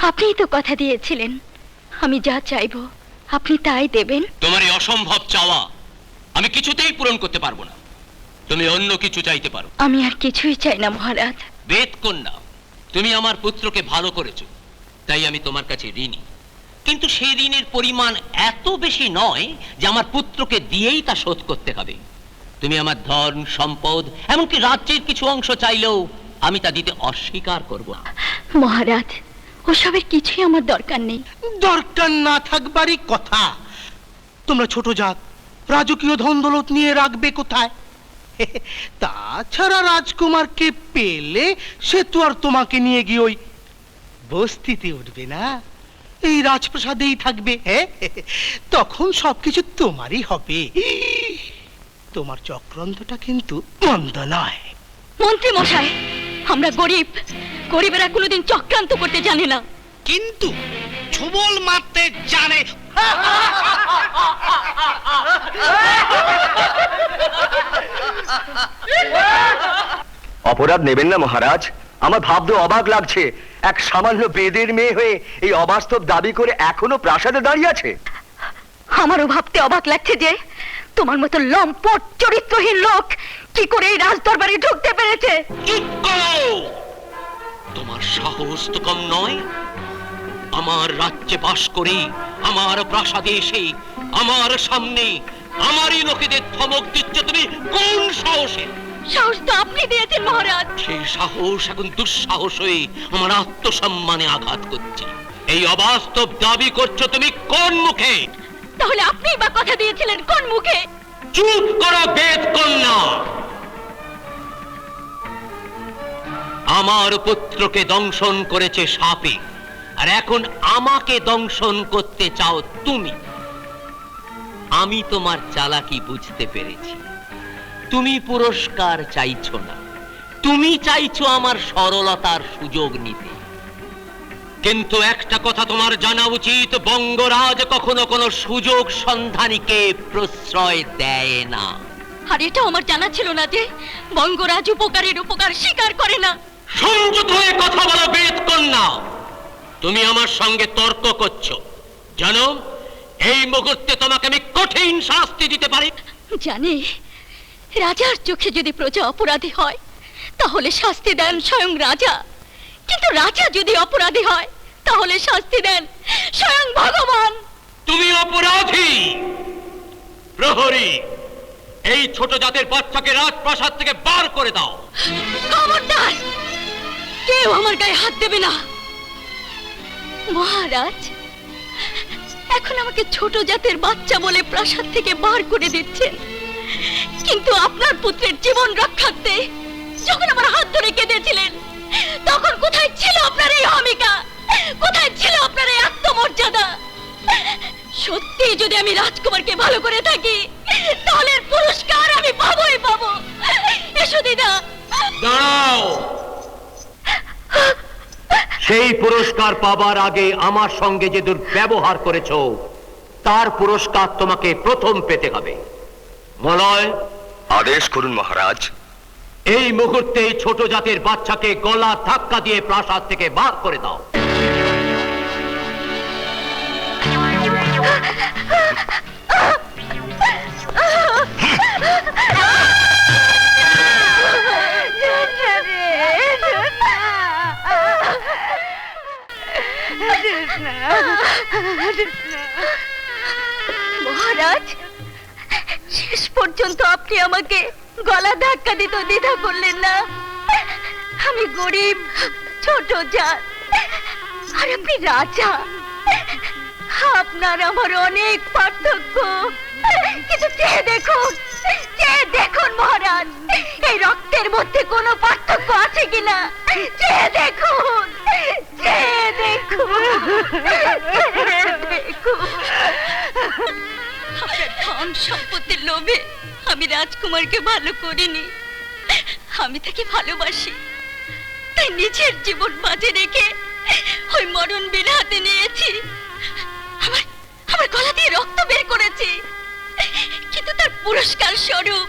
আপনিই তো কথা দিয়েছিলেন আমি যা চাইবো আপনি তাই দেবেন। তোমার এই অসম্ভব চাওয়া আমি কিছুতেই পূরণ করতে পারবো না। তুমি অন্য কিছু চাইতে পারো। আমি আর কিছুই চাই না মহারাজ। বেদকন্যা, তুমি আমার পুত্রকে ভালো করেছো, তাই আমি তোমার কাছে ঋণী। কিন্তু সেই ঋণের পরিমাণ এত বেশি নয় যে আমার পুত্রকে দিয়েই তা শোধ করতে হবে। তুমি আমার ধন সম্পদ এমনকি রাজ্যের কিছু অংশ চাইলেও আমি তা দিতে অস্বীকার করব না। মহারাজ, ওসবের কিছুই আমার দরকার নেই। দরকার না থাকবারই কথা। তোমরা ছোট জাত, রাজকীয় ধন দৌলত নিয়ে রাখবে কোথায়? তাছাড়া রাজকুমারকে পেলে সে তো আর তোমাকে নিয়ে গিয়ে ওই বস্তিতে উঠবে না, এই রাজপ্রাসাদেই থাকবে। হ্যাঁ, তখন সবকিছু তোমারই হবে। তোমার চক্রান্তটা কিন্তু মন্দ নয়। মন্ত্রী মশাই, আমরা গরিব, গরিবেরা কোনোদিন চক্রান্ত করতে জানে না। কিন্তু ছবল মারতে জানে। অপরাধ নেবেন না মহারাজ। আমার ভাবতে অবাক লাগছে, এক সামান্য বেদের মেয়ে হয়ে এই অবাস্তব দাবি করে এখনো প্রাসাদে দাঁড়িয়ে আছে। আমারও ভাবতে অবাক লাগছে যে তোমার মতো লম্পট চরিত্রহীন লোক কি করে এই রাজদরবারে ঢুকতে পেরেছে। চুপ করো! তোমার সাহস তো কম নয়। আমার রাজ্যে বাস করে আমার প্রাসাদে এসে আমার সামনে আমারই লোকেদের ধমক দিচ্ছ তুমি কোন সাহসে? সাহস তো আপনি দিয়েছেন মহারাজ। সেই সাহস এখন দুঃসাহস হয়ে আমার আত্মসম্মানে আঘাত করছে। এই অবাস্তব দাবি করছো তুমি কোন মুখে? তাহলে আপনিই বা কথা দিয়েছিলেন কোন মুখে? চুপ করো বেদকন্যা! আমার পুত্রকে দংশন করেছে সাপে, আর এখন আমাকে দংশন করতে চাও তুমি। আমি তোমার চালাকি বুঝতে পেরেছি। তুমি পুরস্কার চাইছো না, তুমি চাইছো আমার সরলতার সুযোগ নিতে। কিন্তু একটা কথা তোমার জানা উচিত, বঙ্গরাজ কখনো কোনো সুযোগ সন্ধানীকে প্রশ্রয় দেয় না। আর এটাও আমার জানা ছিল না যে বঙ্গরাজ উপকারের উপকার স্বীকার করে না। সংযত হয়ে কথা বলো বেদকন্যা। তুমি আমার সঙ্গে তর্ক করছো, জানো এই মুহূর্তে তোমাকে আমি কঠিন শাস্তি দিতে পারি। জানি রাজার চোখে যদি প্রজা অপরাধী হয় তাহলে শাস্তি দেন স্বয়ং রাজা, কিন্তু রাজা যদি অপরাধী হয় তাহলে শাস্তি দেন স্বয়ং ভগবান। তুমি অপরাধী। প্রহরী, এই ছোট জাতের বাচ্চাকে রাজপ্রাসাদ থেকে বার করে দাও। খবরদার, কেউ আমার গায়ে হাত দেবে না। মহারাজ, এখন আমাকে ছোট জাতের বাচ্চা বলে প্রাসাদ থেকে বার করে দিচ্ছেন, কিন্তু আপনার পুত্রের জীবন রক্ষার্থে যখন আমার হাত ধরে কেঁদেছিলেন তখন কোথায় ছিল আপনার এই অহমিকা? কোথায় ছিল আপনার এই আত্মমর্যাদা? সত্যি যদি আমি রাজকুমারকে ভালো করে থাকি তাহলে এর পুরস্কার আমি পাবোই পাবো। এসো দিদা। দাঁড়াও। সেই পুরস্কার পাবার আগে আমার সঙ্গে যে দুর্ব্যবহার করেছো তার পুরস্কার তোমাকে প্রথম পেতে হবে। মলয়, আদেশ করুন মহারাজ। এই মুহূর্তে ছোট জাতের বাচ্চাকে গলা ধাক্কা দিয়ে প্রাসাদ থেকে বার করে দাও। মহারাজ, শেষ পর্যন্ত আপনি আমাকে গলা ধাক্কা দিতে দ্বিধা করলেন না। আমি গরিব, ছোট জাত, আর আপনি রাজা। আপনার আমার অনেক পার্থক্য, কিন্তু চেয়ে দেখুন, চেয়ে দেখুন মহারাজ, এই রক্তের মধ্যে কোনো পার্থক্য আছে কিনা। চেয়ে দেখুন, চেয়ে দেখুন, দেখুন। ধন সম্পত্তির লোভে আমি রাজকুমারকে ভালো করিনি, আমি তাকে ভালোবাসি, তাই নিজের জীবন বাজে রেখে ওই মরণ বিল হাতে নিয়েছি। আমার গলা দিয়ে রক্ত বের করেছি, কিন্তু তার পুরস্কার স্বরূপ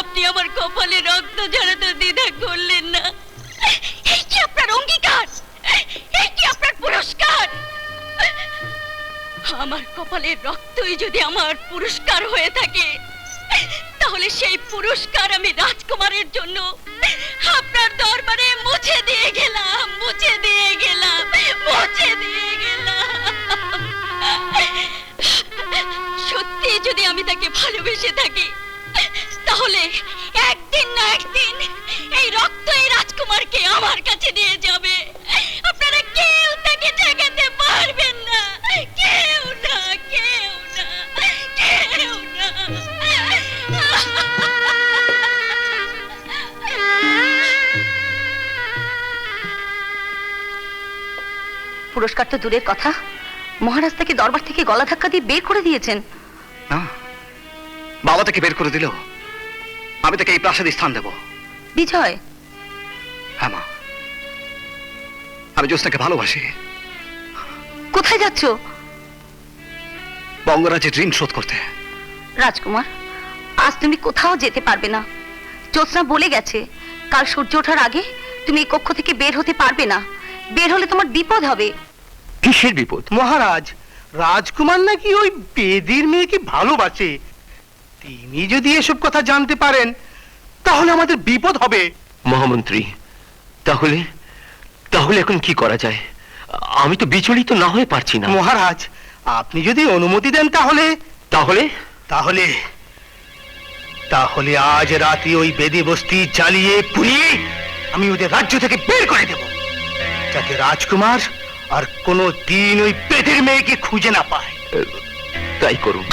আপনি আমার কপালে রক্ত ঝরাতে দ্বিধা করলেন না। এই কি আপনার অঙ্গীকার? এই কি আপনার আমার কপালের রক্তই যদি আমার পুরস্কার হয়ে থাকে, তাহলে সেই পুরস্কার আমি রাজকুমারের জন্য আপনার দরবারে মুছে দিয়ে গেলাম, মুছে দিয়ে গেলাম, মুছে দিয়ে গেলাম। সত্যি যদি আমি তাকে ভালোবেসে থাকি, তাহলে একদিন না একদিন এই রক্ত এই রাজকুমারকে আমার কাছে নিয়ে যাবে। আপনারা কেউ তাকে ঠেকাতে পারবেন না, কেউ না, কেউ না, কেউ না। পুরস্কার তো দূরের কথা, মহারাজ তাকে দরবার থেকে গলা ধাক্কা দিয়ে বের করে দিয়েছেন। না, বাবা তাকে বের করে দিল, আমি তাকে এই প্রাসাদে স্থান দেব। বিজয়, হ্যাঁ মা, আমি জ্যোৎস্নাকে ভালোবাসি। কোথায় যাচ্ছ? বঙ্গরাজের ঋণ শোধ করতে। রাজকুমার, আজ তুমি কোথাও যেতে পারবে না। জ্যোৎস্না বলে গেছে, কাল সূর্য ওঠার আগে তুমি এই কক্ষ থেকে বের হতে পারবে না। বের হলে তোমার বিপদ হবে। কিসের বিপদ? মহারাজ, রাজকুমার নাকি ওই বেদির মেয়েকে ভালোবাসে। তিনি যদি এসব কথা জানতে পারেন, তাহলে আমাদের বিপদ হবে। মহামন্ত্রী, তাহলে তাহলে এখন কি করা যায়? আমি তো বিচলিত না হয়ে পারছি না। মহারাজ, আপনি যদি অনুমতি দেন, তাহলে তাহলে তাহলে তাহলে আজ রাতে ওই বেদি বস্তি জ্বালিয়ে পুড়িয়ে আমি ওদের রাজ্য থেকে বের করে দেব, যাতে রাজকুমার আর কোনো দিন ওই বেদির মেয়েকে খুঁজে না পায়। তাই করুন।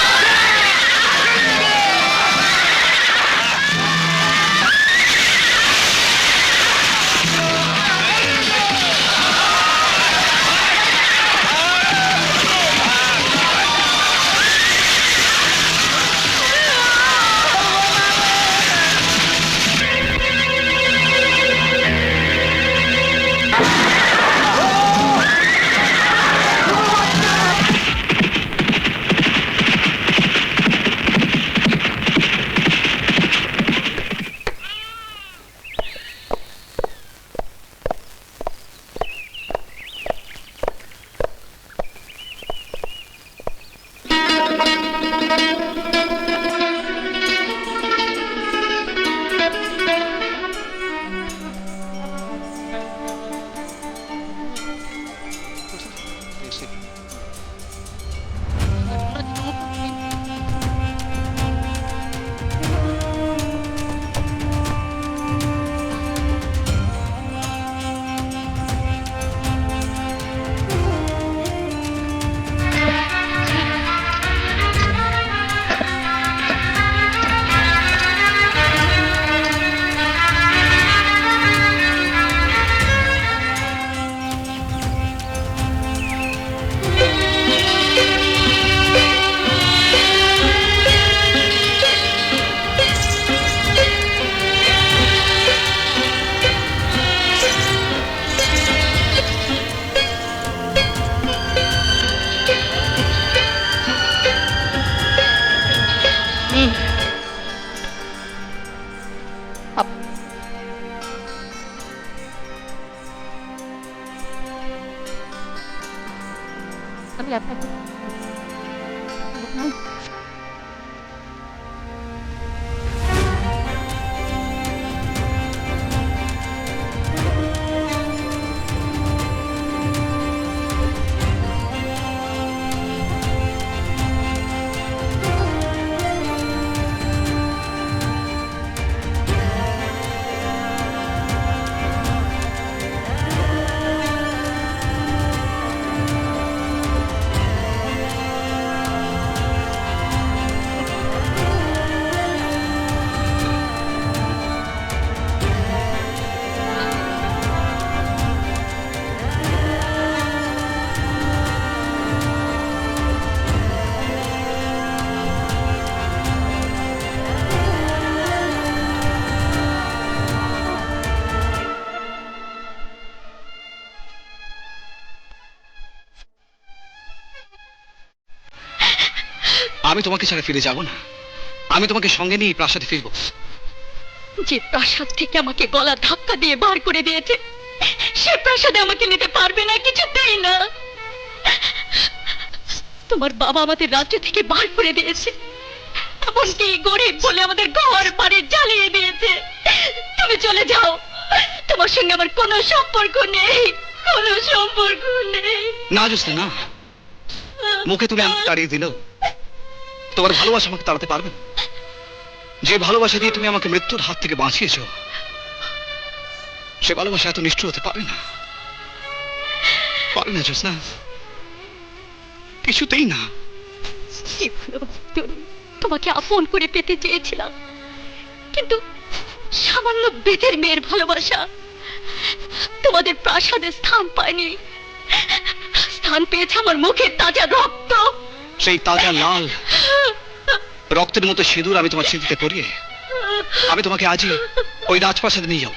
আমি তোমাকে ছাড়া ফিরে যাব না, আমি তোমাকে সঙ্গে নিয়ে প্রাসাদে ফিরব। যে প্রাসাদ থেকে আমাকে গলা ধাক্কা দিয়ে বার করে দিয়েছে, সে প্রাসাদে আমাকে নিতে পারবে না, কিছুতেই না। তোমার বাবা আমাদের রাজ্য থেকে বার করে দিয়েছে, এমনকি গরিব বলে আমাদের ঘর বাড়ি জ্বালিয়ে দিয়েছে। তুমি চলে যাও, তোমার সঙ্গে আমার কোনো সম্পর্ক নেই, কোনো সম্পর্ক নেই। না জ্যোৎস্না, না। মুখে তুমি আমাকে তাড়িয়ে দিলেও তোমার ভালোবাসা আমাকে তাড়াতে পারবে না। যে ভালোবাসা দিয়ে তুমি আমাকে মৃত্যুর হাত থেকে বাঁচিয়েছো, সে ভালোবাসা এত নিষ্ঠুর হতে পারে না, পারে না জ্যোৎস্না, কিছুতেই না। তোমাকে আপন করে পেতে চেয়েছিলাম, কিন্তু সামান্য বেদের মেয়ের ভালোবাসা তোমাদের প্রাসাদে স্থান পায়নি, স্থান পেয়েছে আমার মুখের তাজা রক্ত। সেই তাজা লাল রক্তের মতো সিঁদুর আমি তোমার স্মৃতিতে পরিয়ে আমি তোমাকে আজই ওই রাজপ্রাসাদে নিয়ে যাও।